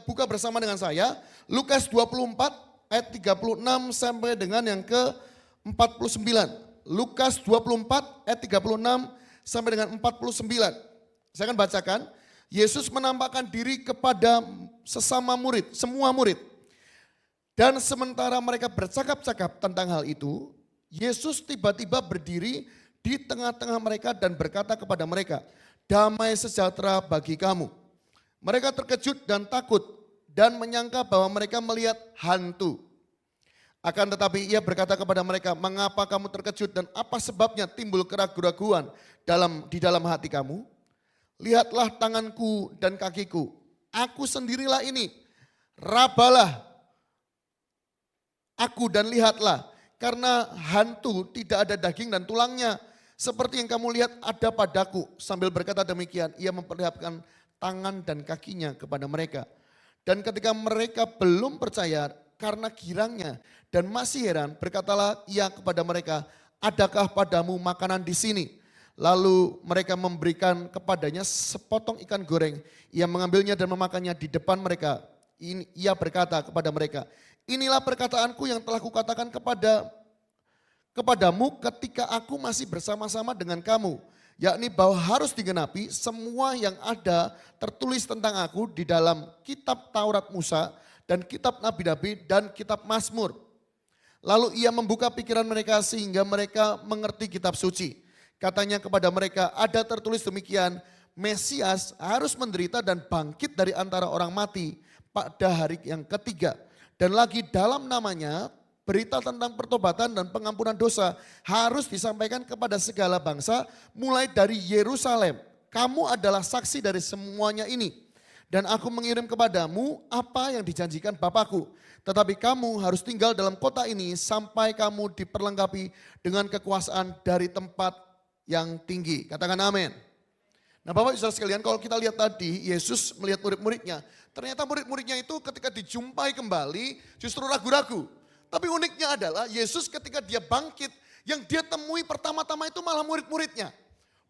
buka bersama dengan saya, Lukas 24 ayat 36 sampai dengan yang ke-49. Lukas 24 ayat 36 sampai dengan 49. Saya akan bacakan. Yesus menampakkan diri kepada sesama murid, semua murid. Dan sementara mereka bercakap-cakap tentang hal itu, Yesus tiba-tiba berdiri di tengah-tengah mereka dan berkata kepada mereka, damai sejahtera bagi kamu. Mereka terkejut dan takut dan menyangka bahwa mereka melihat hantu. Akan tetapi ia berkata kepada mereka, mengapa kamu terkejut dan apa sebabnya timbul keraguan-raguan di dalam hati kamu? Lihatlah tanganku dan kakiku, aku sendirilah ini. Rabalah aku dan lihatlah, karena hantu tidak ada daging dan tulangnya. Seperti yang kamu lihat ada padaku. Sambil berkata demikian, ia memperlihatkan tangan dan kakinya kepada mereka. Dan ketika mereka belum percaya karena girangnya dan masih heran, berkatalah ia kepada mereka, adakah padamu makanan di sini? Lalu mereka memberikan kepadanya sepotong ikan goreng. Ia mengambilnya dan memakannya di depan mereka. Ia berkata kepada mereka, inilah perkataanku yang telah kukatakan kepadamu ketika aku masih bersama-sama dengan kamu. Yakni bahwa harus digenapi semua yang ada tertulis tentang aku di dalam kitab Taurat Musa dan kitab Nabi-Nabi dan kitab Mazmur. Lalu ia membuka pikiran mereka sehingga mereka mengerti kitab suci. Katanya kepada mereka, ada tertulis demikian, Mesias harus menderita dan bangkit dari antara orang mati pada hari yang ketiga. Dan lagi dalam namanya, berita tentang pertobatan dan pengampunan dosa harus disampaikan kepada segala bangsa mulai dari Yerusalem. Kamu adalah saksi dari semuanya ini. Dan aku mengirim kepadamu apa yang dijanjikan Bapakku. Tetapi kamu harus tinggal dalam kota ini sampai kamu diperlengkapi dengan kekuasaan dari tempat yang tinggi. Katakan amin. Nah Bapak Ibu sekalian, kalau kita lihat tadi Yesus melihat murid-muridnya. Ternyata murid-muridnya itu ketika dijumpai kembali justru ragu-ragu. Tapi uniknya adalah Yesus ketika dia bangkit, yang dia temui pertama-tama itu malah murid-muridnya.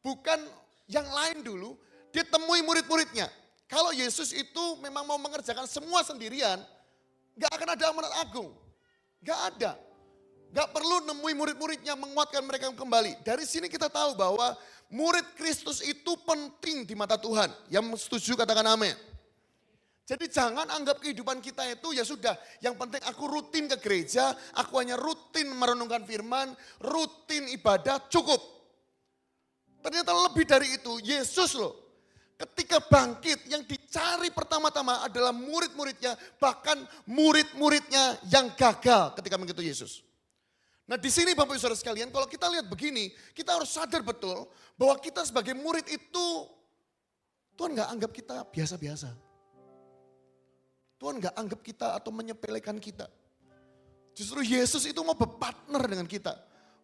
Bukan yang lain dulu, dia temui murid-muridnya. Kalau Yesus itu memang mau mengerjakan semua sendirian, gak akan ada amanat agung. Gak ada. Gak perlu nemui murid-muridnya menguatkan mereka kembali. Dari sini kita tahu bahwa murid Kristus itu penting di mata Tuhan. Yang setuju katakan amin. Jadi jangan anggap kehidupan kita itu ya sudah, yang penting aku rutin ke gereja, aku hanya rutin merenungkan firman, rutin ibadah, cukup. Ternyata lebih dari itu, Yesus loh. Ketika bangkit yang dicari pertama-tama adalah murid-muridnya, bahkan murid-muridnya yang gagal ketika mengikuti Yesus. Nah di sini Bapak Ibu Saudara sekalian, kalau kita lihat begini, kita harus sadar betul bahwa kita sebagai murid itu, Tuhan gak anggap kita biasa-biasa. Tuhan gak anggap kita atau menyepelekan kita. Justru Yesus itu mau berpartner dengan kita.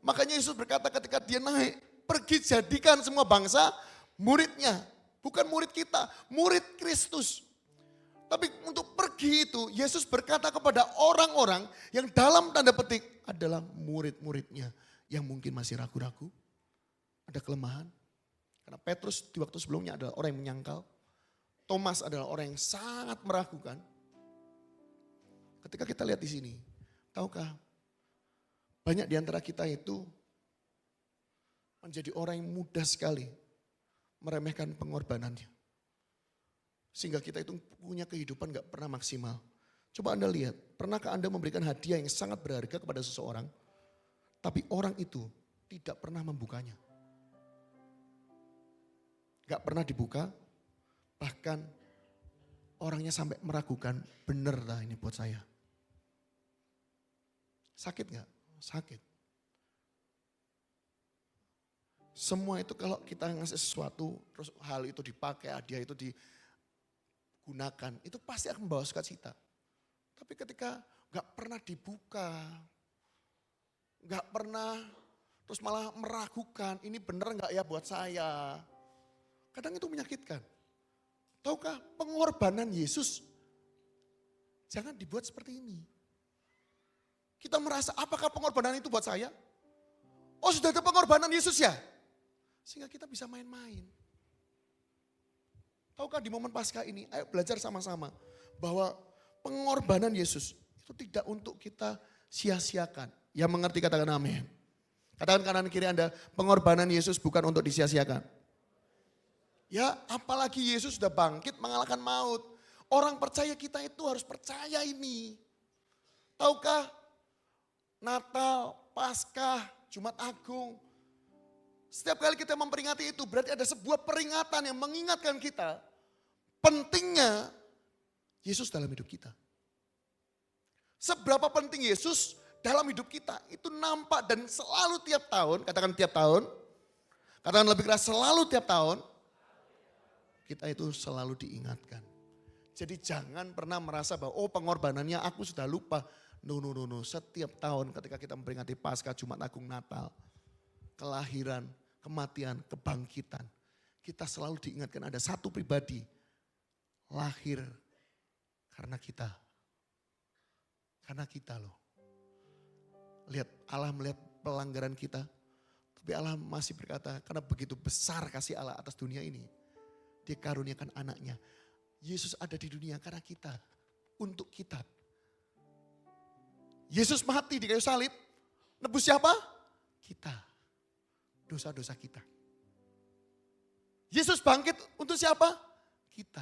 Makanya Yesus berkata ketika dia naik, pergi jadikan semua bangsa muridnya. Bukan murid kita, murid Kristus. Tapi untuk pergi itu, Yesus berkata kepada orang-orang yang dalam tanda petik adalah murid-muridnya. Yang mungkin masih ragu-ragu, ada kelemahan. Karena Petrus di waktu sebelumnya adalah orang yang menyangkal. Thomas adalah orang yang sangat meragukan. Ketika kita lihat di sini, tahukah banyak di antara kita itu menjadi orang yang mudah sekali meremehkan pengorbanannya. Sehingga kita itu punya kehidupan gak pernah maksimal. Coba Anda lihat, pernahkah Anda memberikan hadiah yang sangat berharga kepada seseorang, tapi orang itu tidak pernah membukanya. Gak pernah dibuka, bahkan orangnya sampai meragukan, bener lah ini buat saya. Sakit gak? Sakit. Semua itu kalau kita ngasih sesuatu, terus hal itu dipakai, hadiah itu digunakan, itu pasti akan membawa sukacita. Tapi ketika gak pernah dibuka, gak pernah, terus malah meragukan, ini bener gak ya buat saya. Kadang itu menyakitkan. Tahukah pengorbanan Yesus jangan dibuat seperti ini. Kita merasa apakah pengorbanan itu buat saya? Oh sudah ada pengorbanan Yesus ya? Sehingga kita bisa main-main. Tahukah di momen Paskah ini, ayo belajar sama-sama. bahwa pengorbanan Yesus itu tidak untuk kita sia-siakan. Yang mengerti katakan amin. Katakan kanan kiri Anda, pengorbanan Yesus bukan untuk disia-siakan. Ya, apalagi Yesus sudah bangkit mengalahkan maut. Orang percaya kita itu harus percaya ini. Tahukah Natal, Paskah, Jumat Agung, setiap kali kita memperingati itu berarti ada sebuah peringatan yang mengingatkan kita pentingnya Yesus dalam hidup kita. Seberapa penting Yesus dalam hidup kita itu nampak dan selalu tiap tahun, katakan tiap tahun, katakan lebih keras selalu tiap tahun, kita itu selalu diingatkan. Jadi jangan pernah merasa bahwa pengorbanannya aku sudah lupa. No. Setiap tahun ketika kita memperingati Paskah, Jumat Agung, Natal, kelahiran, kematian, kebangkitan. Kita selalu diingatkan ada satu pribadi lahir karena kita. Karena kita loh. Lihat Allah melihat pelanggaran kita. Tapi Allah masih berkata karena begitu besar kasih Allah atas dunia ini. Dia karuniakan anaknya. Yesus ada di dunia karena kita. Untuk kita. Yesus mati di kayu salib. Nebus siapa? Kita. Dosa-dosa kita. Yesus bangkit untuk siapa? Kita.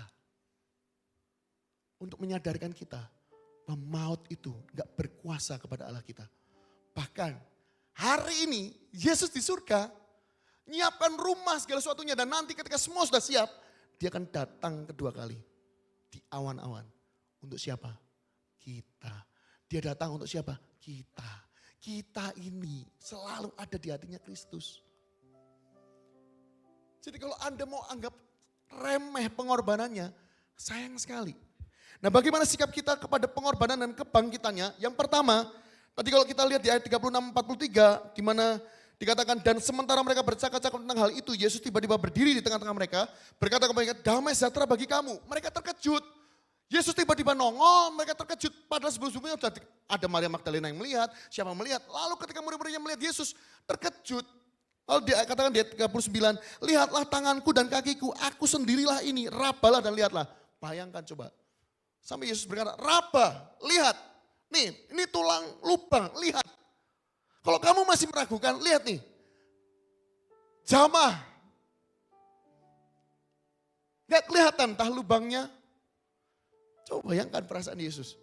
Untuk menyadarkan kita bahwa maut itu gak berkuasa kepada Allah kita. Bahkan hari ini Yesus di surga nyiapkan rumah segala sesuatunya dan nanti ketika semua sudah siap dia akan datang kedua kali di awan-awan. Untuk siapa? Kita. Dia datang untuk siapa? Kita. Kita ini selalu ada di hatinya Kristus. Jadi kalau Anda mau anggap remeh pengorbanannya, sayang sekali. Nah bagaimana sikap kita kepada pengorbanan dan kebangkitannya? Yang pertama, tadi kalau kita lihat di ayat 36-43, di mana dikatakan, dan sementara mereka bercakap-cakap tentang hal itu, Yesus tiba-tiba berdiri di tengah-tengah mereka, berkata kepada mereka, damai sejahtera bagi kamu. Mereka terkejut. Yesus tiba-tiba nongol, mereka terkejut. Padahal sebelum-sebelumnya sudah ada Maria Magdalena yang melihat, siapa melihat. Lalu ketika murid-muridnya melihat Yesus, terkejut. Lalu dia katakan di ayat 39, lihatlah tanganku dan kakiku, aku sendirilah ini, rabalah dan lihatlah. Bayangkan coba. Sampai Yesus berkata, raba, lihat. Nih, ini tulang lubang, lihat. Kalau kamu masih meragukan, lihat nih. Jamah. Gak kelihatan tah lubangnya. Coba bayangkan perasaan Yesus.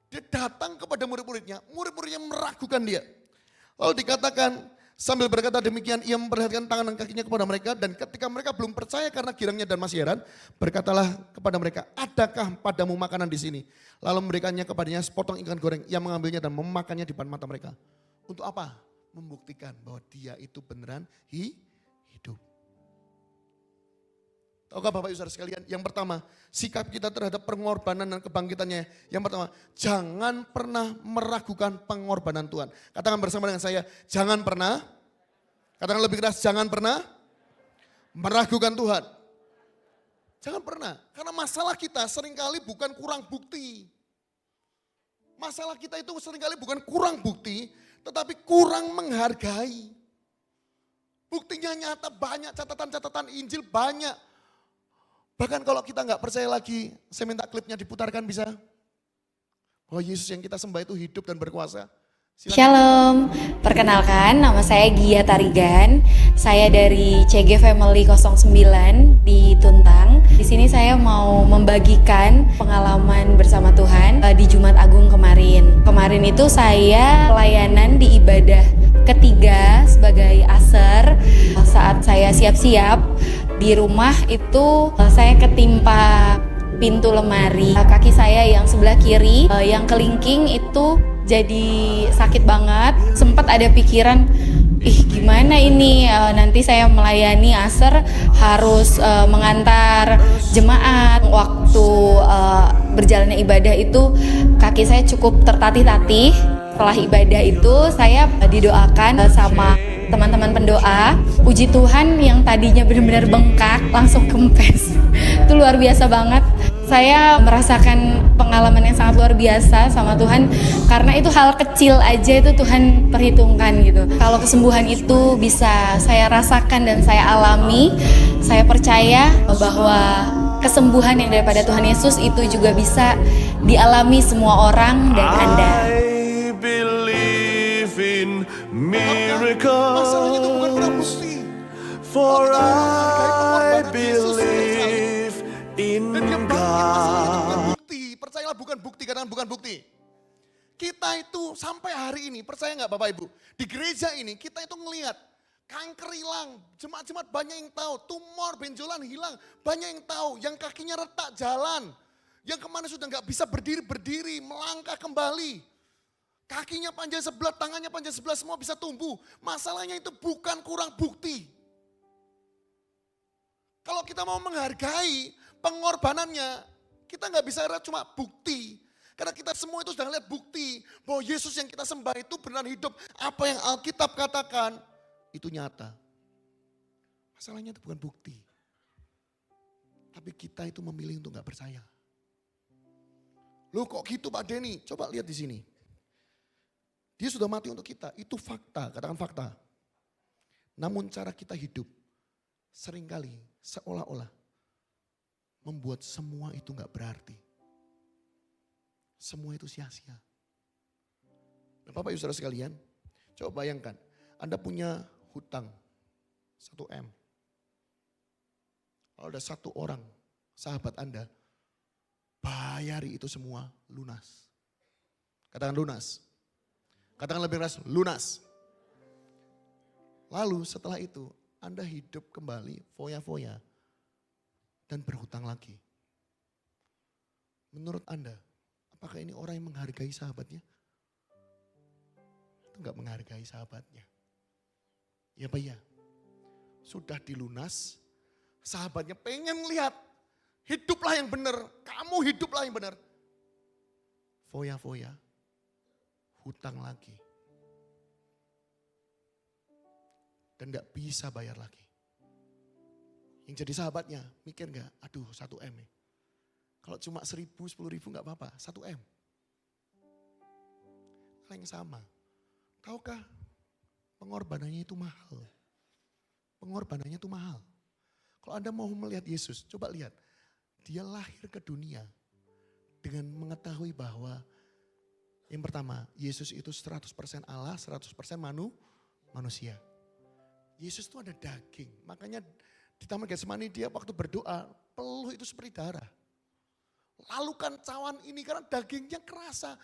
Dia datang kepada murid-muridnya, murid-muridnya meragukan dia. Lalu dikatakan, sambil berkata demikian, ia memperhatikan tangan dan kakinya kepada mereka. Dan ketika mereka belum percaya karena girangnya dan masih heran, berkatalah kepada mereka, adakah padamu makanan di sini? Lalu memberikannya kepadanya sepotong ikan goreng. Ia mengambilnya dan memakannya di depan mata mereka. Untuk apa? Membuktikan bahwa dia itu beneran hidup. Tahukah Bapak Ibu Saudara sekalian? Yang pertama, sikap kita terhadap pengorbanan dan kebangkitannya. Yang pertama, jangan pernah meragukan pengorbanan Tuhan. Katakan bersama dengan saya, jangan pernah, katakan lebih keras, jangan pernah meragukan Tuhan. Jangan pernah, karena masalah kita seringkali bukan kurang bukti. Masalah kita itu seringkali bukan kurang bukti, tetapi kurang menghargai. Buktinya nyata banyak, catatan-catatan Injil banyak. Bahkan kalau kita nggak percaya lagi, saya minta klipnya diputarkan bisa. Bahwa Yesus yang kita sembah itu hidup dan berkuasa. Silakan. Shalom, perkenalkan nama saya Gia Tarigan. Saya dari CG Family 09 di Tuntang. Di sini saya mau membagikan pengalaman bersama Tuhan di Jumat Agung kemarin. Kemarin itu saya pelayanan di ibadah ketiga sebagai aser. Saat saya siap-siap di rumah itu saya ketimpa pintu lemari. Kaki saya yang sebelah kiri, yang kelingking itu jadi sakit banget. Sempat ada pikiran, gimana ini nanti saya melayani aser harus mengantar jemaat. Waktu berjalannya ibadah itu kaki saya cukup tertatih-tatih. Setelah ibadah itu saya didoakan sama teman-teman pendoa. Puji Tuhan yang tadinya benar-benar bengkak langsung kempes. Itu luar biasa banget. Saya merasakan pengalaman yang sangat luar biasa sama Tuhan karena itu hal kecil aja itu Tuhan perhitungkan gitu. Kalau kesembuhan itu bisa saya rasakan dan saya alami, saya percaya bahwa kesembuhan yang daripada Tuhan Yesus itu juga bisa dialami semua orang dan Anda. I believe in Masalahnya itu bukan kurang miracles, bukti. for Kalau kita menghargai I pengorbanan Yesus yang believe in dan dia bangkit, masalahnya itu bukan God. bukti. Percayalah bukan bukti, katakan bukan bukti. Kita itu sampai hari ini, percaya nggak Bapak Ibu? Di gereja ini kita itu ngelihat kanker hilang, jemaat-jemaat banyak yang tahu, tumor, benjolan hilang, banyak yang tahu, yang kakinya retak jalan, yang kemana sudah nggak bisa berdiri, melangkah kembali. Kakinya panjang sebelah, tangannya panjang sebelah, semua bisa tumbuh. Masalahnya itu bukan kurang bukti. Kalau kita mau menghargai pengorbanannya, kita nggak bisa lihat cuma bukti. Karena kita semua itu sudah lihat bukti bahwa Yesus yang kita sembah itu benar hidup. Apa yang Alkitab katakan itu nyata. Masalahnya itu bukan bukti. Tapi kita itu memilih untuk nggak percaya. Loh kok gitu Pak Denny? Coba lihat di sini. Dia sudah mati untuk kita, itu fakta, katakan fakta. Namun cara kita hidup seringkali seolah-olah membuat semua itu nggak berarti. Semua itu sia-sia. Dan Bapak Ibu Saudara sekalian, coba bayangkan, Anda punya hutang 1 M. Kalau ada 1 orang, sahabat Anda, bayari itu semua lunas. Katakan lunas. Katakan lebih keras, lunas. Lalu setelah itu Anda hidup kembali foya-foya dan berhutang lagi. Menurut Anda, apakah ini orang yang menghargai sahabatnya? Itu enggak menghargai sahabatnya. Ya Pak ya, sudah dilunas, sahabatnya pengen lihat, hiduplah yang benar, kamu hiduplah yang benar. Foya-foya. Hutang lagi. Dan gak bisa bayar lagi. Yang jadi sahabatnya mikir gak, aduh 1 M nih. Kalau cuma 1.000, 10.000 gak apa-apa, 1 M. Hal yang sama. Tahukah pengorbanannya itu mahal. Pengorbanannya itu mahal. Kalau Anda mau melihat Yesus, coba lihat. Dia lahir ke dunia dengan mengetahui bahwa yang pertama, Yesus itu 100% Allah, 100% manusia. Yesus itu ada daging, makanya di Taman Getsemani dia waktu berdoa, peluh itu seperti darah. Lalukan cawan ini karena dagingnya kerasa,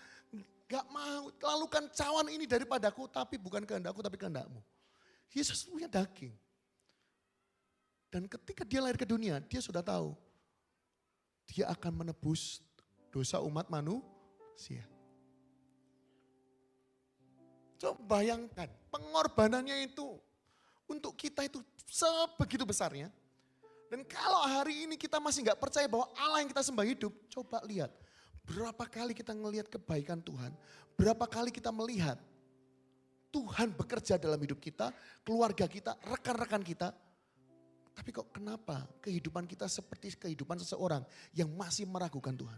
gak mau. Lalukan cawan ini daripadaku, tapi bukan kehendakku tapi kehendakmu. Yesus punya daging. Dan ketika dia lahir ke dunia, dia sudah tahu, dia akan menebus dosa umat manusia. Coba bayangkan pengorbanannya itu untuk kita itu sebegitu besarnya. Dan kalau hari ini kita masih gak percaya bahwa Allah yang kita sembah hidup, coba lihat berapa kali kita ngelihat kebaikan Tuhan, berapa kali kita melihat Tuhan bekerja dalam hidup kita, keluarga kita, rekan-rekan kita. Tapi kok kenapa kehidupan kita seperti kehidupan seseorang yang masih meragukan Tuhan?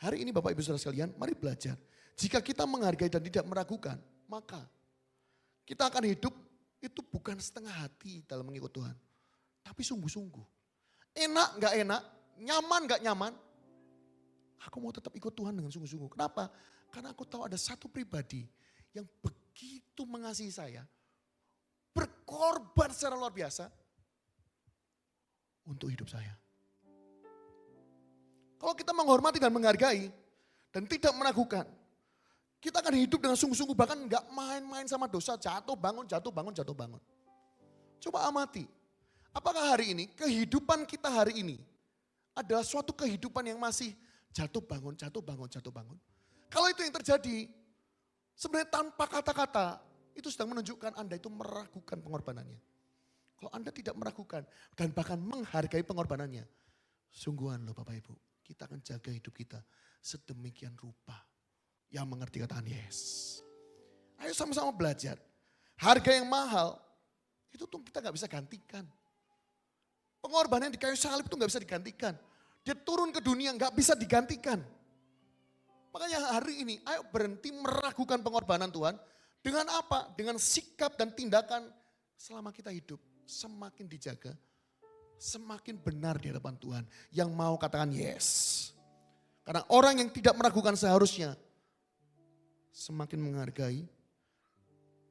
Hari ini Bapak Ibu Saudara sekalian, mari belajar. Jika kita menghargai dan tidak meragukan, maka kita akan hidup itu bukan setengah hati dalam mengikut Tuhan. Tapi sungguh-sungguh. Enak gak enak, nyaman gak nyaman. Aku mau tetap ikut Tuhan dengan sungguh-sungguh. Kenapa? Karena aku tahu ada satu pribadi yang begitu mengasihi saya. Berkorban secara luar biasa untuk hidup saya. Kalau kita menghormati dan menghargai dan tidak meragukan, kita akan hidup dengan sungguh-sungguh, bahkan gak main-main sama dosa, jatuh bangun, jatuh bangun, jatuh bangun. Coba amati, apakah hari ini, kehidupan kita hari ini adalah suatu kehidupan yang masih jatuh bangun, jatuh bangun, jatuh bangun. Kalau itu yang terjadi, sebenarnya tanpa kata-kata, itu sedang menunjukkan Anda itu meragukan pengorbanannya. Kalau Anda tidak meragukan dan bahkan menghargai pengorbanannya, sungguhan loh Bapak Ibu, kita akan jaga hidup kita sedemikian rupa. Yang mengerti katakan yes. Ayo sama-sama belajar. Harga yang mahal, itu tuh kita gak bisa gantikan. Pengorbanan di kayu salib itu gak bisa digantikan. Dia turun ke dunia gak bisa digantikan. Makanya hari ini ayo berhenti meragukan pengorbanan Tuhan. Dengan apa? Dengan sikap dan tindakan selama kita hidup semakin dijaga semakin benar di hadapan Tuhan. Yang mau katakan yes. Karena orang yang tidak meragukan seharusnya semakin menghargai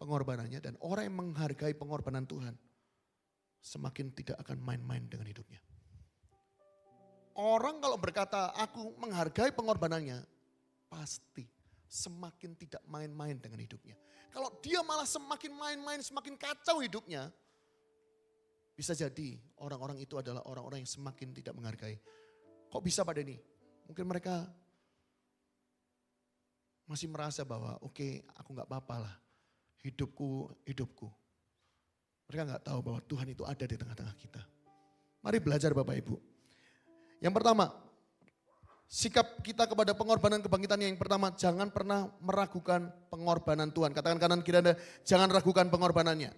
pengorbanannya. Dan orang yang menghargai pengorbanan Tuhan semakin tidak akan main-main dengan hidupnya. Orang kalau berkata aku menghargai pengorbanannya, pasti semakin tidak main-main dengan hidupnya. Kalau dia malah semakin main-main, semakin kacau hidupnya, bisa jadi orang-orang itu adalah orang-orang yang semakin tidak menghargai. Kok bisa Pak Denny? Mungkin mereka masih merasa bahwa oke, aku gak apa-apa lah. Hidupku. Mereka gak tahu bahwa Tuhan itu ada di tengah-tengah kita. Mari belajar Bapak Ibu. Yang pertama, sikap kita kepada pengorbanan kebangkitan yang pertama, jangan pernah meragukan pengorbanan Tuhan. Katakan kanan kiri Anda, jangan ragukan pengorbanannya.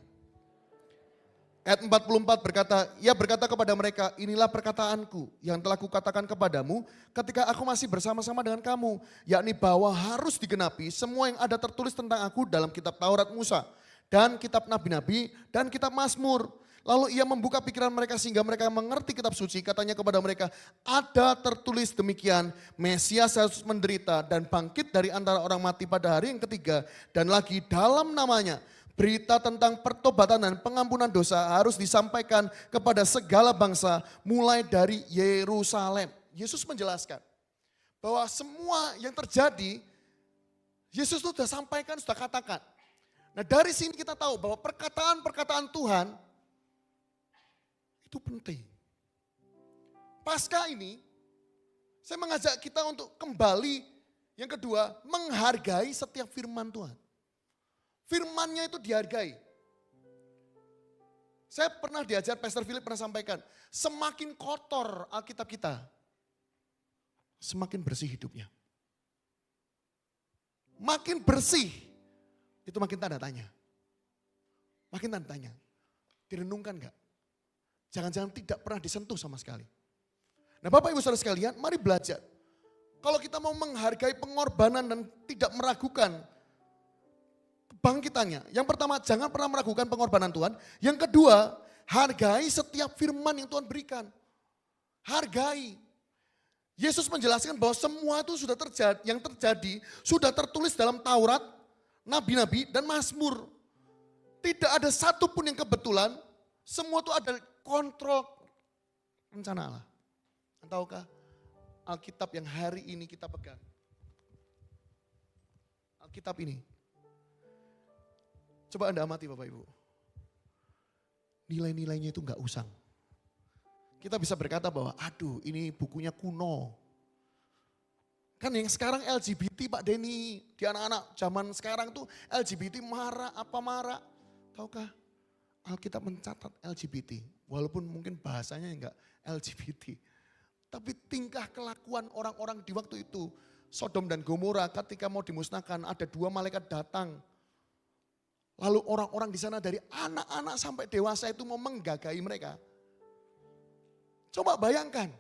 Ayat 44 berkata, ia berkata kepada mereka, inilah perkataanku yang telah kukatakan kepadamu ketika aku masih bersama-sama dengan kamu. Yakni bahwa harus digenapi semua yang ada tertulis tentang aku dalam kitab Taurat Musa. Dan kitab Nabi-Nabi dan kitab Mazmur. Lalu ia membuka pikiran mereka sehingga mereka mengerti kitab suci. Katanya kepada mereka, ada tertulis demikian, Mesias harus menderita dan bangkit dari antara orang mati pada hari yang ketiga. Dan lagi dalam namanya, berita tentang pertobatan dan pengampunan dosa harus disampaikan kepada segala bangsa mulai dari Yerusalem. Yesus menjelaskan bahwa semua yang terjadi, Yesus sudah sampaikan, sudah katakan. Nah dari sini kita tahu bahwa perkataan-perkataan Tuhan itu penting. Pasca ini, saya mengajak kita untuk kembali, yang kedua, menghargai setiap firman Tuhan. Firmannya itu dihargai. Saya pernah diajar, Pastor Philip pernah sampaikan, semakin kotor Alkitab kita, semakin bersih hidupnya. Makin bersih, itu makin tanda tanya. Makin tanda tanya. Direnungkan enggak? Jangan-jangan tidak pernah disentuh sama sekali. Nah Bapak Ibu Saudara sekalian, mari belajar. Kalau kita mau menghargai pengorbanan dan tidak meragukan kebangkitannya. Yang pertama, jangan pernah meragukan pengorbanan Tuhan. Yang kedua, hargai setiap firman yang Tuhan berikan. Hargai. Yesus menjelaskan bahwa semua itu sudah terjadi, yang terjadi sudah tertulis dalam Taurat, Nabi-Nabi dan Mazmur. Tidak ada satupun yang kebetulan, semua itu ada kontrol rencana Allah. Tahukah Alkitab yang hari ini kita pegang? Alkitab ini. Coba Anda amati Bapak Ibu. Nilai-nilainya itu enggak usang. Kita bisa berkata bahwa aduh ini bukunya kuno. Kan yang sekarang LGBT Pak Denny, di anak-anak zaman sekarang tuh LGBT marah, apa marah. Tahukah Alkitab mencatat LGBT, walaupun mungkin bahasanya enggak LGBT. Tapi tingkah kelakuan orang-orang di waktu itu, Sodom dan Gomora ketika mau dimusnahkan, ada 2 malaikat datang. Lalu orang-orang di sana dari anak-anak sampai dewasa itu mau menggagahi mereka. Coba bayangkan,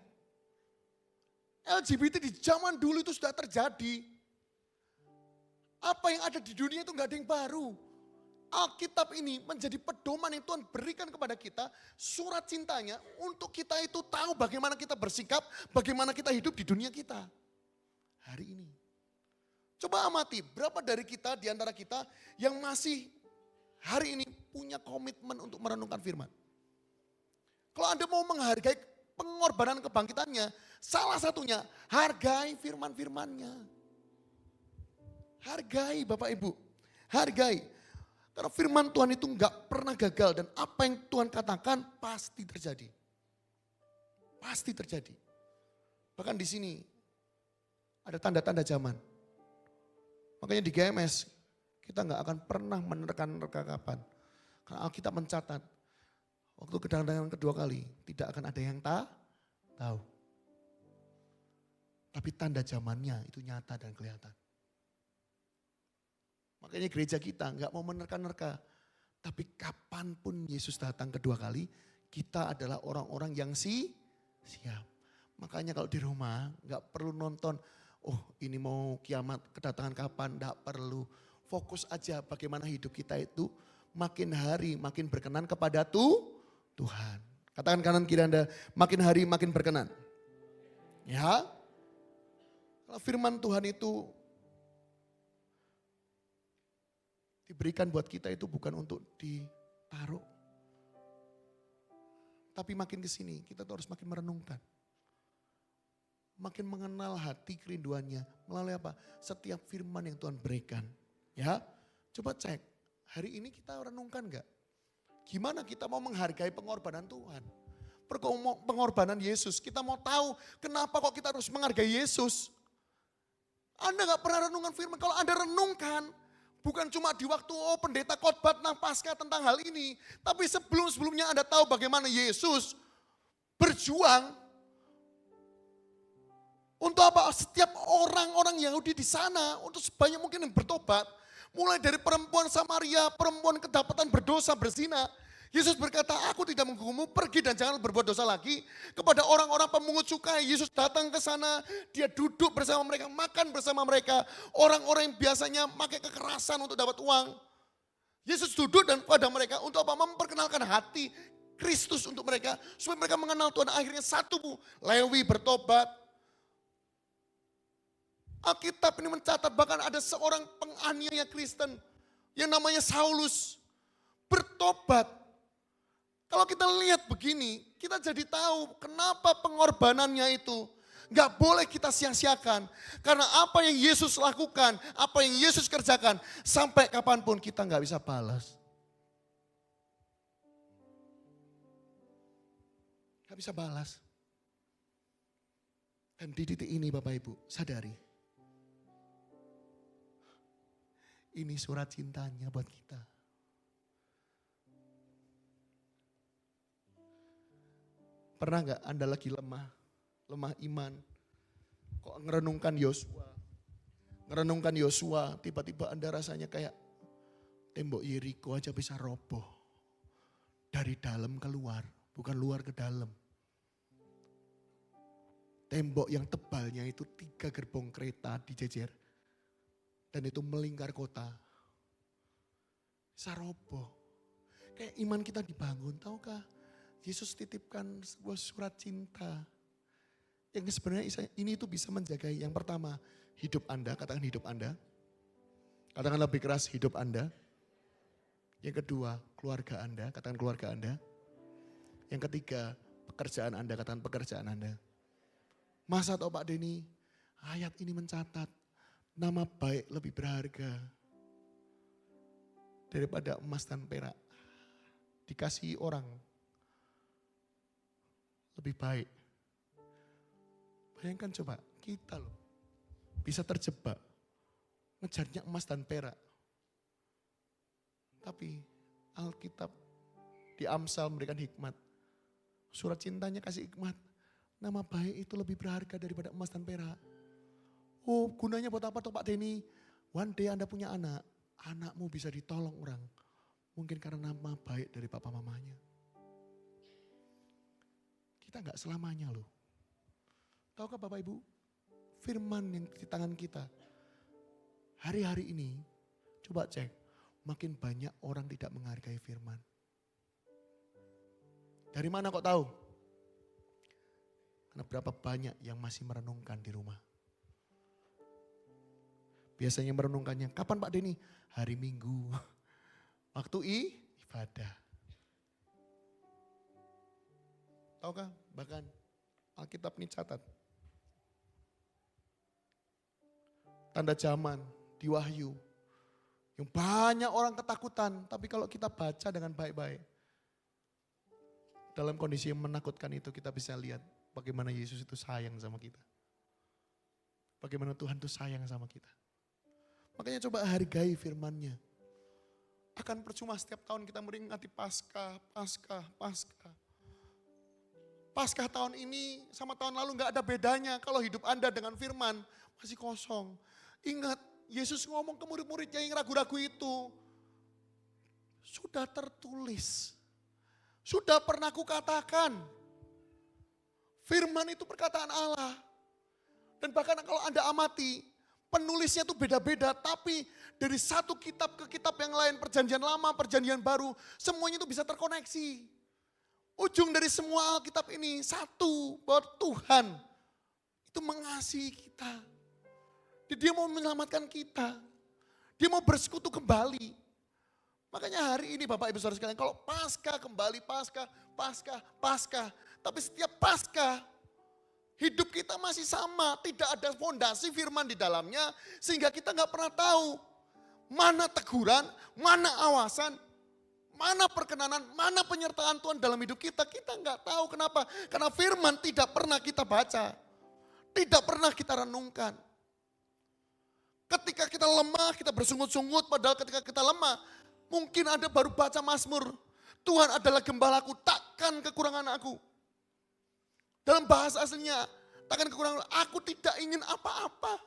LGBT di zaman dulu itu sudah terjadi. Apa yang ada di dunia itu enggak ada yang baru. Alkitab ini menjadi pedoman yang Tuhan berikan kepada kita, surat cintanya untuk kita itu tahu bagaimana kita bersikap, bagaimana kita hidup di dunia kita. Hari ini. Coba amati berapa dari kita, di antara kita yang masih hari ini punya komitmen untuk merenungkan firman. Kalau Anda mau menghargai pengorbanan kebangkitannya, salah satunya hargai firman-firmannya. Hargai Bapak Ibu, hargai. Karena firman Tuhan itu enggak pernah gagal dan apa yang Tuhan katakan pasti terjadi. Pasti terjadi. Bahkan di sini ada tanda-tanda zaman. Makanya di GMS kita enggak akan pernah menerka-nerka kapan. Karena Alkitab mencatat waktu kedatangan kedua kali tidak akan ada yang tahu. Tapi tanda zamannya itu nyata dan kelihatan. Makanya gereja kita nggak mau menerka-nerka. Tapi kapanpun Yesus datang kedua kali, kita adalah orang-orang yang siap. Makanya kalau di rumah nggak perlu nonton, oh ini mau kiamat kedatangan kapan, nggak perlu. Fokus aja bagaimana hidup kita itu makin hari makin berkenan kepada Tuhan. Katakan kanan kiri Anda, makin hari makin berkenan. Ya, kalau firman Tuhan itu diberikan buat kita itu bukan untuk ditaruh. Tapi makin ke sini kita tuh harus makin merenungkan. Makin mengenal hati kerinduannya. Melalui apa? Setiap firman yang Tuhan berikan. Ya, coba cek. Hari ini kita renungkan gak? Gimana kita mau menghargai pengorbanan Tuhan? Pengorbanan Yesus. Kita mau tahu kenapa kok kita harus menghargai Yesus. Anda gak pernah renungkan firman. Kalau Anda renungkan, bukan cuma di waktu pendeta khotbah tentang Paskah tentang hal ini. Tapi sebelumnya Anda tahu bagaimana Yesus berjuang. Untuk apa? Setiap orang-orang Yahudi di sana, untuk sebanyak mungkin yang bertobat. Mulai dari perempuan Samaria, perempuan kedapatan berdosa, berzina. Yesus berkata, aku tidak menghukummu, pergi dan jangan berbuat dosa lagi. Kepada orang-orang pemungut cukai, Yesus datang ke sana, dia duduk bersama mereka, makan bersama mereka. Orang-orang yang biasanya pakai kekerasan untuk dapat uang. Yesus duduk dan pada mereka untuk apa? Memperkenalkan hati Kristus untuk mereka. Supaya mereka mengenal Tuhan. Akhirnya satu, Lewi bertobat. Alkitab ini mencatat bahkan ada seorang penganiaya Kristen yang namanya Saulus bertobat. Kalau kita lihat begini, kita jadi tahu kenapa pengorbanannya itu gak boleh kita sia-siakan. Karena apa yang Yesus lakukan, apa yang Yesus kerjakan, sampai kapanpun kita gak bisa balas. Gak bisa balas. Dan di titik ini Bapak Ibu, sadari. Ini surat cintanya buat kita. Pernah gak Anda lagi lemah iman. Kok ngerenungkan Yosua, tiba-tiba Anda rasanya kayak tembok Yeriko aja bisa roboh. Dari dalam keluar, bukan luar ke dalam. Tembok yang tebalnya itu 3 gerbong kereta dijejer. Dan itu melingkar kota. Bisa roboh. Kayak iman kita dibangun. Tahukah? Yesus titipkan sebuah surat cinta. Yang sebenarnya ini itu bisa menjaga. Yang pertama, hidup Anda. Katakan hidup Anda. Katakan lebih keras, hidup Anda. Yang kedua, keluarga Anda. Katakan keluarga Anda. Yang ketiga, pekerjaan Anda. Katakan pekerjaan Anda. Masa atau Pak Denny, ayat ini mencatat. Nama baik lebih berharga daripada emas dan perak. Dikasih orang lebih baik. Bayangkan coba, kita loh bisa terjebak ngejarnya emas dan perak. Tapi Alkitab di Amsal memberikan hikmat. Surat cintanya kasih hikmat. Nama baik itu lebih berharga daripada emas dan perak. Oh, gunanya buat apa tuh Pak Denny? One day Anda punya anak, anakmu bisa ditolong orang. Mungkin karena nama baik dari papa mamanya. Kita gak selamanya loh. Tahukah Bapak Ibu, firman yang di tangan kita, hari-hari ini, coba cek, makin banyak orang tidak menghargai firman. Dari mana kok tahu? Karena berapa banyak yang masih merenungkan di rumah. Biasanya merenungkannya, kapan Pak Denny? Hari Minggu, waktu ibadah. Tahukah? Bahkan Alkitab ini catat. Tanda zaman di Wahyu. Yang banyak orang ketakutan, tapi kalau kita baca dengan baik-baik. Dalam kondisi yang menakutkan itu kita bisa lihat bagaimana Yesus itu sayang sama kita. Bagaimana Tuhan itu sayang sama kita. Makanya coba hargai firman-Nya. Akan percuma setiap tahun kita meringati Paskah. Paskah tahun ini sama tahun lalu gak ada bedanya. Kalau hidup Anda dengan firman masih kosong. Ingat, Yesus ngomong ke murid-muridnya yang ragu-ragu itu. Sudah tertulis. Sudah pernah kukatakan. Firman itu perkataan Allah. Dan bahkan kalau Anda amati, penulisnya itu beda-beda, tapi dari satu kitab ke kitab yang lain, perjanjian lama, perjanjian baru, semuanya itu bisa terkoneksi. Ujung dari semua Alkitab ini satu, bahwa Tuhan itu mengasihi kita. Dia mau menyelamatkan kita. Dia mau bersekutu kembali. Makanya hari ini Bapak Ibu Saudara sekalian, kalau Paskah kembali, Paskah. Tapi setiap Paskah, hidup kita masih sama. Tidak ada fondasi firman di dalamnya, sehingga kita nggak pernah tahu mana teguran, mana awasan, mana perkenanan, mana penyertaan Tuhan dalam hidup kita. Kita nggak tahu kenapa. Karena firman tidak pernah kita baca. Tidak pernah kita renungkan. Ketika kita lemah, kita bersungut-sungut. Padahal ketika kita lemah, mungkin ada baru baca Mazmur. Tuhan adalah gembalaku, takkan kekurangan aku. Dalam bahasa aslinya, takkan kekurangan aku tidak ingin apa-apa.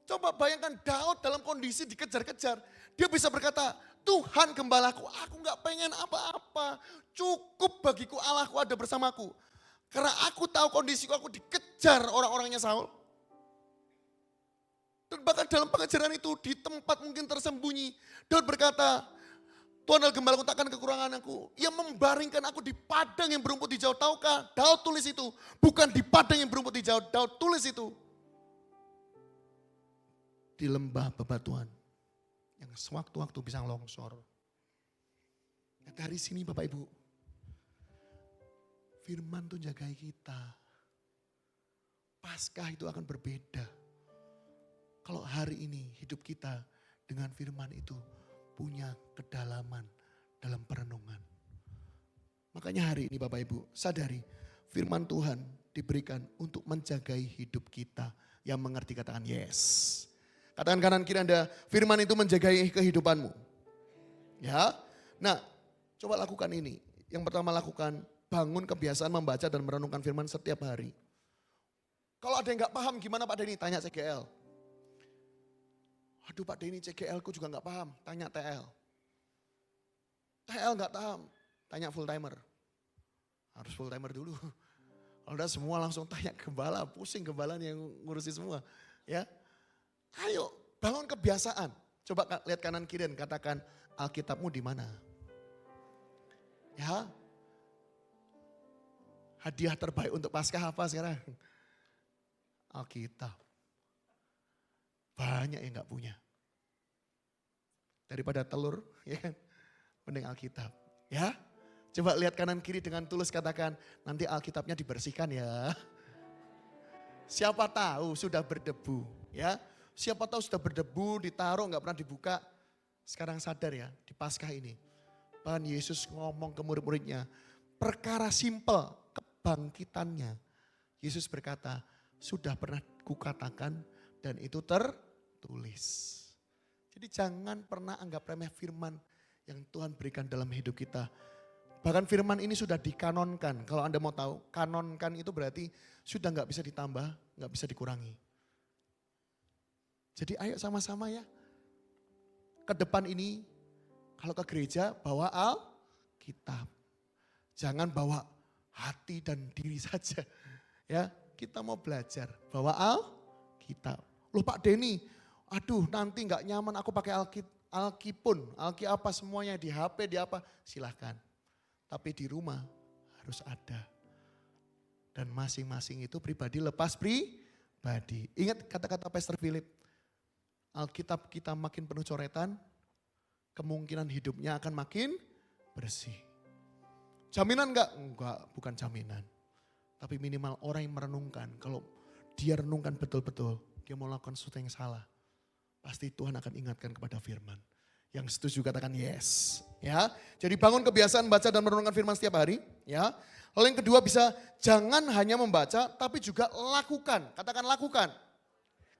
Coba bayangkan Daud dalam kondisi dikejar-kejar. Dia bisa berkata, Tuhan gembalaku, aku gak pengen apa-apa. Cukup bagiku Allahku ada bersamaku. Karena aku tahu kondisiku, aku dikejar orang-orangnya Saul. Dan bahkan dalam pengejaran itu, di tempat mungkin tersembunyi, Daud berkata, Tuhan adalah gembalaku, takkan kekurangan aku. Ia membaringkan aku di padang yang berumput hijau. Tahukah? Daud tulis itu. Bukan di padang yang berumput hijau, Daud tulis itu. Di lembah bebatuan yang sewaktu-waktu bisa longsor. Nah, dari sini Bapak Ibu, firman itu jagai kita. Paskah itu akan berbeda. Kalau hari ini hidup kita dengan firman itu punya kedalaman dalam perenungan. Makanya hari ini Bapak Ibu sadari firman Tuhan diberikan untuk menjagai hidup kita. Yang mengerti katakan yes. Katakan kanan kiri Anda, firman itu menjagai kehidupanmu. Ya, nah coba lakukan ini. Yang pertama lakukan, bangun kebiasaan membaca dan merenungkan firman setiap hari. Kalau ada yang gak paham gimana Pak Denny, tanya CGL. Aduh Pak Denny, CGL ku juga gak paham, tanya TL. TL gak paham, tanya full timer. Harus full timer dulu. Kalau udah semua langsung tanya gembala, pusing gembala yang ngurusi semua. Ya, ayo bangun kebiasaan. Coba lihat kanan kiri dan katakan, Alkitabmu di mana? Ya, hadiah terbaik untuk Paskah apa sekarang? Alkitab. Banyak yang gak punya. Daripada telur, ya kan? Mending Alkitab. Ya, coba lihat kanan kiri dengan tulus katakan, nanti Alkitabnya dibersihkan ya. Siapa tahu sudah berdebu, ya. Siapa tahu sudah berdebu, ditaruh gak pernah dibuka. Sekarang sadar ya, di Paskah ini. Bahkan Yesus ngomong ke murid-muridnya, perkara simpel, kebangkitannya. Yesus berkata, sudah pernah kukatakan dan itu tertulis. Jadi jangan pernah anggap remeh firman yang Tuhan berikan dalam hidup kita. Bahkan firman ini sudah dikanonkan. Kalau Anda mau tahu, kanonkan itu berarti sudah gak bisa ditambah, gak bisa dikurangi. Jadi ayo sama-sama ya. Ke depan ini, kalau ke gereja bawa Alkitab. Jangan bawa hati dan diri saja. Ya, kita mau belajar bawa Alkitab. Loh Pak Denny, aduh nanti gak nyaman aku pakai Alkipun, Alki apa semuanya di HP, di apa, silahkan. Tapi di rumah harus ada. Dan masing-masing itu pribadi lepas pribadi. Ingat kata-kata Pastor Philip, Alkitab kita makin penuh coretan, kemungkinan hidupnya akan makin bersih. Jaminan enggak? Enggak, bukan jaminan. Tapi minimal orang yang merenungkan, kalau dia renungkan betul-betul, dia mau lakukan sesuatu yang salah, pasti Tuhan akan ingatkan kepada firman. Yang setuju katakan yes. Ya, jadi bangun kebiasaan baca dan merenungkan firman setiap hari. Ya, lalu yang kedua bisa jangan hanya membaca, tapi juga lakukan. Katakan lakukan.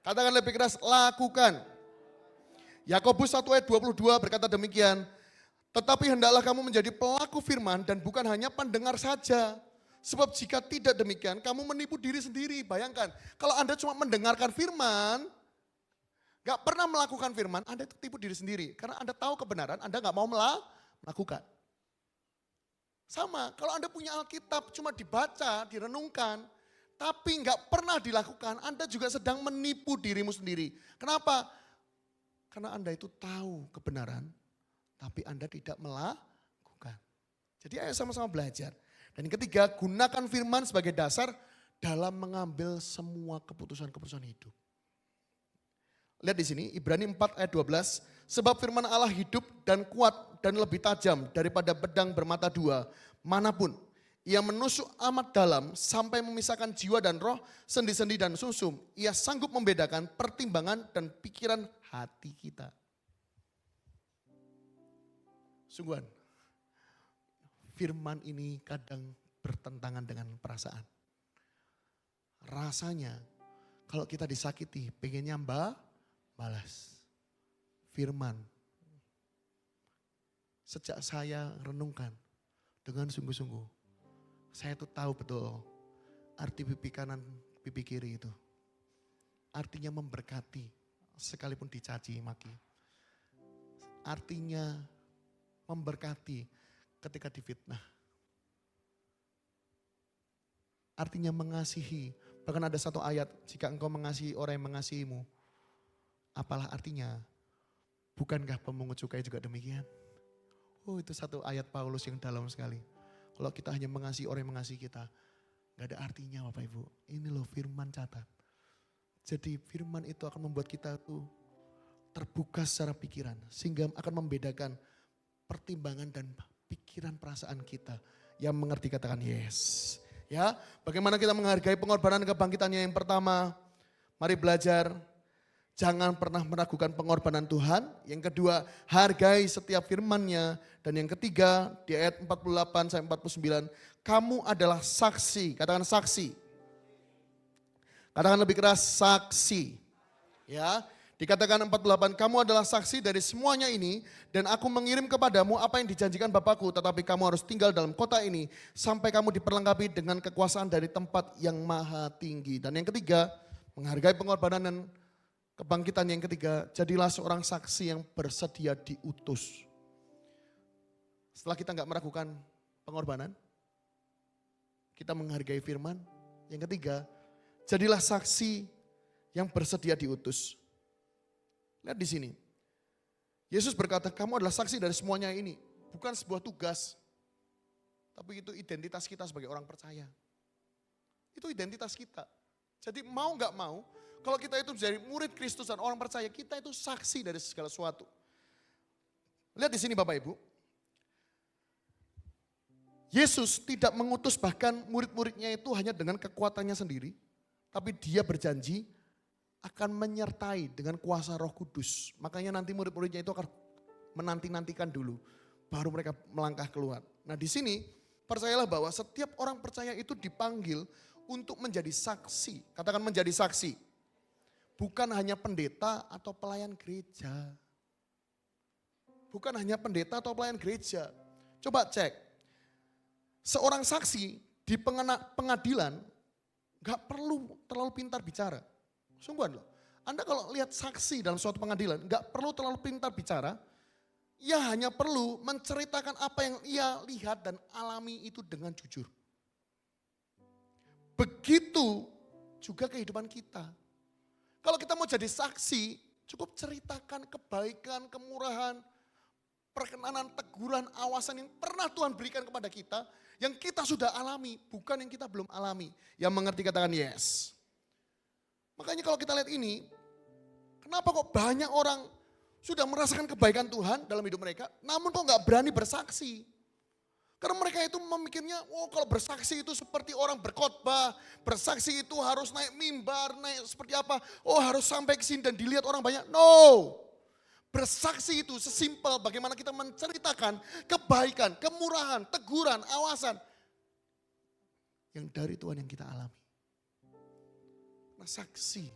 Katakan lebih keras, lakukan. Yakobus 1 ayat 22 berkata demikian. Tetapi hendaklah kamu menjadi pelaku firman dan bukan hanya pendengar saja. Sebab jika tidak demikian, kamu menipu diri sendiri. Bayangkan, kalau Anda cuma mendengarkan firman, gak pernah melakukan firman, Anda itu tipu diri sendiri. Karena Anda tahu kebenaran, Anda gak mau melakukan. Sama, kalau Anda punya Alkitab cuma dibaca, direnungkan, tapi gak pernah dilakukan, Anda juga sedang menipu dirimu sendiri. Kenapa? Karena Anda itu tahu kebenaran, tapi Anda tidak melakukan. Jadi ayo sama-sama belajar. Dan yang ketiga, gunakan firman sebagai dasar dalam mengambil semua keputusan-keputusan hidup. Lihat di sini, Ibrani 4 ayat 12. Sebab firman Allah hidup dan kuat dan lebih tajam daripada pedang bermata dua manapun. Ia menusuk amat dalam sampai memisahkan jiwa dan roh, sendi-sendi dan sumsum. Ia sanggup membedakan pertimbangan dan pikiran hati kita. Sungguhan, firman ini kadang bertentangan dengan perasaan. Rasanya kalau kita disakiti, pengennya balas. Firman, sejak saya renungkan dengan sungguh-sungguh, saya tuh tahu betul arti pipi kanan, pipi kiri itu. Artinya memberkati sekalipun dicaci maki. Artinya memberkati ketika difitnah. Artinya mengasihi. Bahkan ada satu ayat, jika engkau mengasihi orang yang mengasihimu, apalah artinya? Bukankah pemungut cukai juga demikian? Oh, itu satu ayat Paulus yang dalam sekali. Kalau kita hanya mengasihi orang yang mengasihi kita, gak ada artinya Bapak Ibu. Ini loh firman catat. Jadi firman itu akan membuat kita tuh terbuka secara pikiran. Sehingga akan membedakan pertimbangan dan pikiran perasaan kita. Yang mengerti katakan yes. Ya, bagaimana kita menghargai pengorbanan kebangkitannya yang pertama. Mari belajar. Jangan pernah meragukan pengorbanan Tuhan. Yang kedua, hargai setiap firman-Nya. Dan yang ketiga, di ayat 48 sampai 49, kamu adalah saksi. Katakan saksi. Katakan lebih keras, saksi. Ya, dikatakan 48, kamu adalah saksi dari semuanya ini dan aku mengirim kepadamu apa yang dijanjikan Bapakku, tetapi kamu harus tinggal dalam kota ini sampai kamu diperlengkapi dengan kekuasaan dari tempat yang maha tinggi. Dan yang ketiga, menghargai pengorbanan dan kebangkitan yang ketiga, jadilah seorang saksi yang bersedia diutus. Setelah kita nggak meragukan pengorbanan, kita menghargai firman. Yang ketiga, jadilah saksi yang bersedia diutus. Lihat di sini. Yesus berkata, kamu adalah saksi dari semuanya ini. Bukan sebuah tugas, tapi itu identitas kita sebagai orang percaya. Itu identitas kita. Jadi mau nggak mau, kalau kita itu menjadi murid Kristus dan orang percaya, kita itu saksi dari segala sesuatu. Lihat di sini Bapak Ibu. Yesus tidak mengutus bahkan murid-muridnya itu hanya dengan kekuatannya sendiri. Tapi dia berjanji akan menyertai dengan kuasa Roh Kudus. Makanya nanti murid-muridnya itu akan menanti-nantikan dulu. Baru mereka melangkah keluar. Nah di sini percayalah bahwa setiap orang percaya itu dipanggil untuk menjadi saksi. Katakan menjadi saksi. Bukan hanya pendeta atau pelayan gereja. Bukan hanya pendeta atau pelayan gereja. Coba cek. Seorang saksi di pengadilan gak perlu terlalu pintar bicara. Sungguhan loh. Anda kalau lihat saksi dalam suatu pengadilan gak perlu terlalu pintar bicara. Ia hanya perlu menceritakan apa yang ia lihat dan alami itu dengan jujur. Begitu juga kehidupan kita. Kalau kita mau jadi saksi, cukup ceritakan kebaikan, kemurahan, perkenanan, teguran, awasan yang pernah Tuhan berikan kepada kita, yang kita sudah alami, bukan yang kita belum alami. Yang mengerti katakan yes. Makanya kalau kita lihat ini, kenapa kok banyak orang sudah merasakan kebaikan Tuhan dalam hidup mereka, namun kok gak berani bersaksi. Karena mereka itu memikirnya, oh kalau bersaksi itu seperti orang berkhotbah, bersaksi itu harus naik mimbar, naik seperti apa, oh harus sampai ke sini dan dilihat orang banyak. No, bersaksi itu sesimpel bagaimana kita menceritakan kebaikan, kemurahan, teguran, awasan yang dari Tuhan yang kita alami. Nah saksi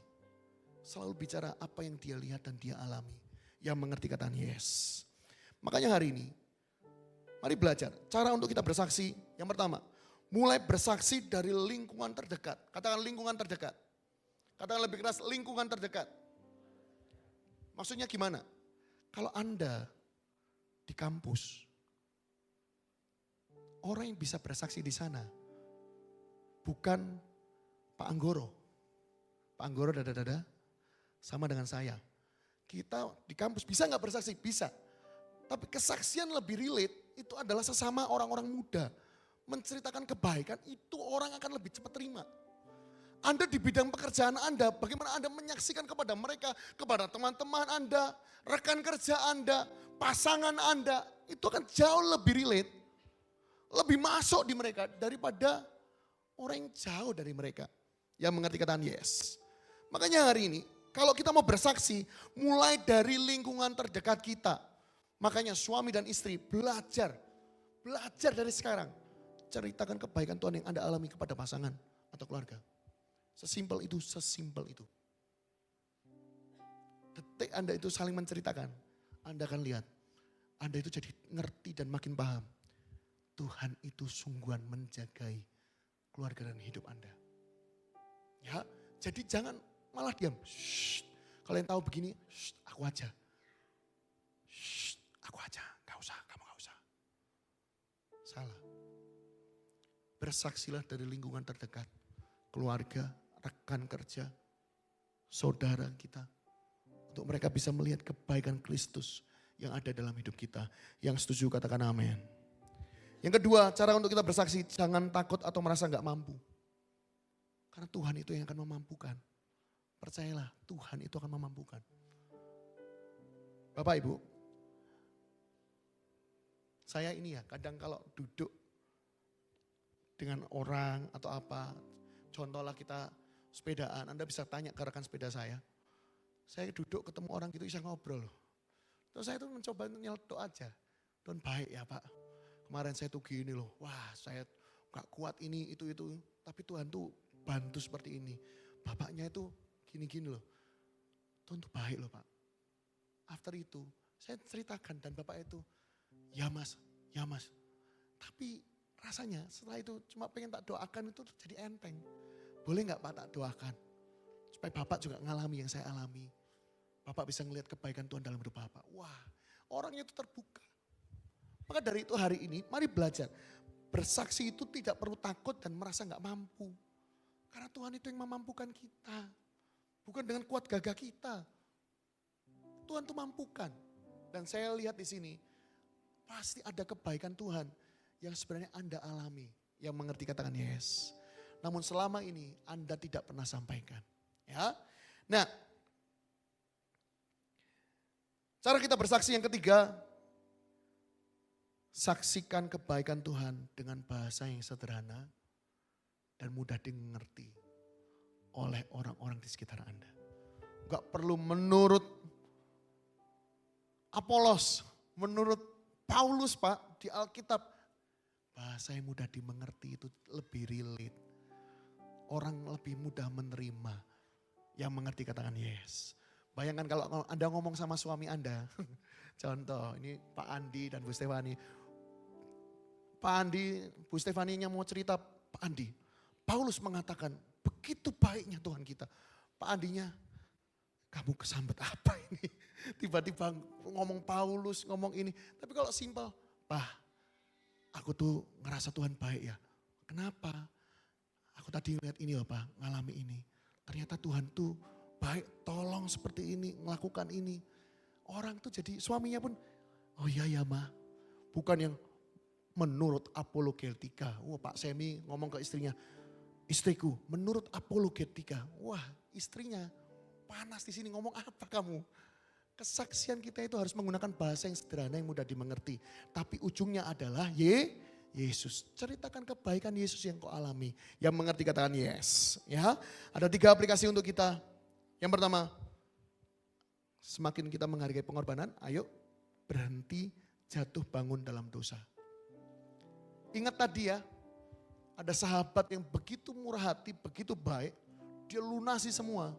selalu bicara apa yang dia lihat dan dia alami. Yang mengerti kata yes. Makanya hari ini, mari belajar cara untuk kita bersaksi. Yang pertama, mulai bersaksi dari lingkungan terdekat. Katakan lingkungan terdekat. Katakan lebih keras, lingkungan terdekat. Maksudnya gimana? Kalau Anda di kampus, orang yang bisa bersaksi di sana bukan Pak Anggoro. Pak Anggoro dada-dada sama dengan saya. Kita di kampus bisa nggak bersaksi? Bisa. Tapi kesaksian lebih relate itu adalah sesama orang-orang muda. Menceritakan kebaikan itu orang akan lebih cepat terima. Anda di bidang pekerjaan Anda, bagaimana Anda menyaksikan kepada mereka, kepada teman-teman Anda, rekan kerja Anda, pasangan Anda, itu akan jauh lebih relate, lebih masuk di mereka daripada orang yang jauh dari mereka. Yang mengerti kataan yes. Makanya hari ini, kalau kita mau bersaksi, mulai dari lingkungan terdekat kita. Makanya suami dan istri belajar dari sekarang. Ceritakan kebaikan Tuhan yang Anda alami kepada pasangan atau keluarga. Sesimpel itu. Detik Anda itu saling menceritakan, Anda akan lihat, Anda itu jadi ngerti dan makin paham. Tuhan itu sungguhan menjagai keluarga dan hidup Anda. Ya, jadi jangan malah diam. Shh, kalian tahu begini, shh, aku aja. Shh, aku aja, gak usah, kamu gak usah. Salah. Bersaksilah dari lingkungan terdekat, keluarga, rekan kerja, saudara kita. Untuk mereka bisa melihat kebaikan Kristus yang ada dalam hidup kita. Yang setuju katakan amin. Yang kedua, cara untuk kita bersaksi, jangan takut atau merasa gak mampu. Karena Tuhan itu yang akan memampukan. Percayalah, Tuhan itu akan memampukan. Bapak Ibu, saya ini ya kadang kalau duduk dengan orang atau apa, contohlah kita sepedaan, Anda bisa tanya ke rekan sepeda saya duduk ketemu orang gitu bisa ngobrol. Terus saya tuh mencoba nyeletuk aja, Don baik ya Pak, kemarin saya tuh gini loh, wah saya gak kuat ini itu, tapi Tuhan tuh bantu seperti ini. Bapaknya itu gini-gini loh, Tuhan tuh baik loh Pak. After itu saya ceritakan dan Bapak itu, ya mas. Tapi rasanya setelah itu cuma pengen tak doakan itu jadi enteng. Boleh gak Pak tak doakan? Supaya Bapak juga ngalami yang saya alami. Bapak bisa ngelihat kebaikan Tuhan dalam hidup Bapak. Wah, orangnya itu terbuka. Maka dari itu hari ini mari belajar. Bersaksi itu tidak perlu takut dan merasa gak mampu. Karena Tuhan itu yang memampukan kita. Bukan dengan kuat gagah kita. Tuhan itu mampukan. Dan saya lihat di sini, pasti ada kebaikan Tuhan yang sebenarnya Anda alami. Yang mengerti katakan yes. Namun selama ini Anda tidak pernah sampaikan. Ya. Nah, cara kita bersaksi yang ketiga, saksikan kebaikan Tuhan dengan bahasa yang sederhana dan mudah dimengerti oleh orang-orang di sekitar Anda. Enggak perlu menurut Apolos, menurut Paulus Pak di Alkitab, bahasa yang mudah dimengerti itu lebih relate. Orang lebih mudah menerima. Yang mengerti katakan yes. Bayangkan kalau Anda ngomong sama suami Anda. Contoh ini Pak Andi dan Bu Stefani. Pak Andi, Bu Stefaninya mau cerita, Pak Andi. Paulus mengatakan begitu baiknya Tuhan kita. Pak Andinya, kamu kesambet apa ini? Tiba-tiba ngomong Paulus, ngomong ini. Tapi kalau simpel, Pak, aku tuh ngerasa Tuhan baik ya. Kenapa? Aku tadi ngeliat ini loh Pak, ngalami ini. Ternyata Tuhan tuh baik, tolong seperti ini, melakukan ini. Orang tuh jadi suaminya pun, oh iya ya Ma. Bukan yang menurut apologetika. Wah Pak Semi ngomong ke istrinya, istriku menurut apologetika. Wah istrinya panas di sini ngomong apa kamu? Kesaksian kita itu harus menggunakan bahasa yang sederhana yang mudah dimengerti. Tapi ujungnya adalah Yesus. Ceritakan kebaikan Yesus yang kau alami. Yang mengerti katakan yes. Ya, ada 3 aplikasi untuk kita. Yang pertama, semakin kita menghargai pengorbanan, ayo berhenti jatuh bangun dalam dosa. Ingat tadi ya, ada sahabat yang begitu murah hati, begitu baik, dia lunasi semua.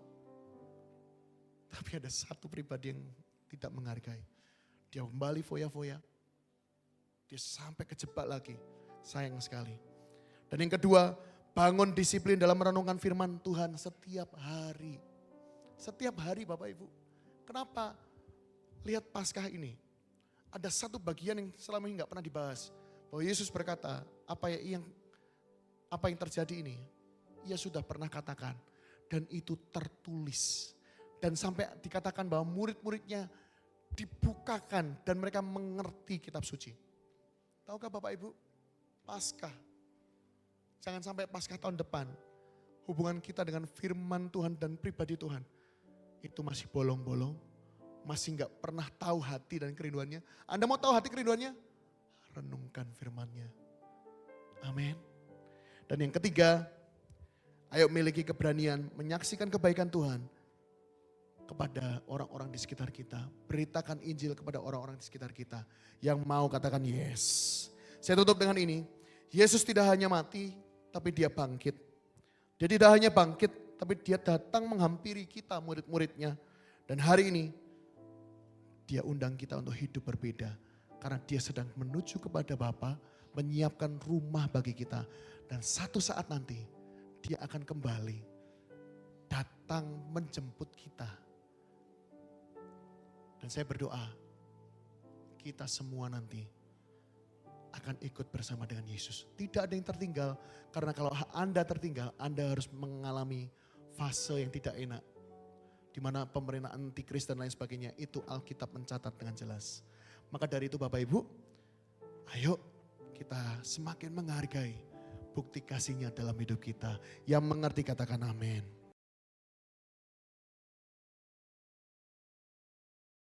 Tapi ada satu pribadi yang tidak menghargai. Dia kembali foya-foya. Dia sampai kejebak lagi. Sayang sekali. Dan yang kedua, bangun disiplin dalam merenungkan firman Tuhan setiap hari. Setiap hari Bapak Ibu. Kenapa? Lihat Paskah ini. Ada satu bagian yang selama ini gak pernah dibahas. Bahwa Yesus berkata, apa yang terjadi ini, Ia sudah pernah katakan. Dan itu tertulis. Dan sampai dikatakan bahwa murid-muridnya dibukakan dan mereka mengerti kitab suci. Tahukah Bapak Ibu, Paskah, jangan sampai Paskah tahun depan, hubungan kita dengan firman Tuhan dan pribadi Tuhan, itu masih bolong-bolong, masih nggak pernah tahu hati dan kerinduannya. Anda mau tahu hati kerinduannya? Renungkan firman-Nya. Amin. Dan yang ketiga, ayo miliki keberanian menyaksikan kebaikan Tuhan kepada orang-orang di sekitar kita. Beritakan Injil kepada orang-orang di sekitar kita. Yang mau katakan yes. Saya tutup dengan ini. Yesus tidak hanya mati, tapi dia bangkit. Dia tidak hanya bangkit, tapi dia datang menghampiri kita murid-muridnya. Dan hari ini, dia undang kita untuk hidup berbeda. Karena dia sedang menuju kepada Bapa, menyiapkan rumah bagi kita. Dan satu saat nanti, dia akan kembali datang menjemput kita. Dan saya berdoa, kita semua nanti akan ikut bersama dengan Yesus. Tidak ada yang tertinggal, karena kalau Anda tertinggal, Anda harus mengalami fase yang tidak enak. Di mana pemerintahan antikris dan lain sebagainya, itu Alkitab mencatat dengan jelas. Maka dari itu Bapak Ibu, ayo kita semakin menghargai bukti kasihnya dalam hidup kita. Yang mengerti katakan amin.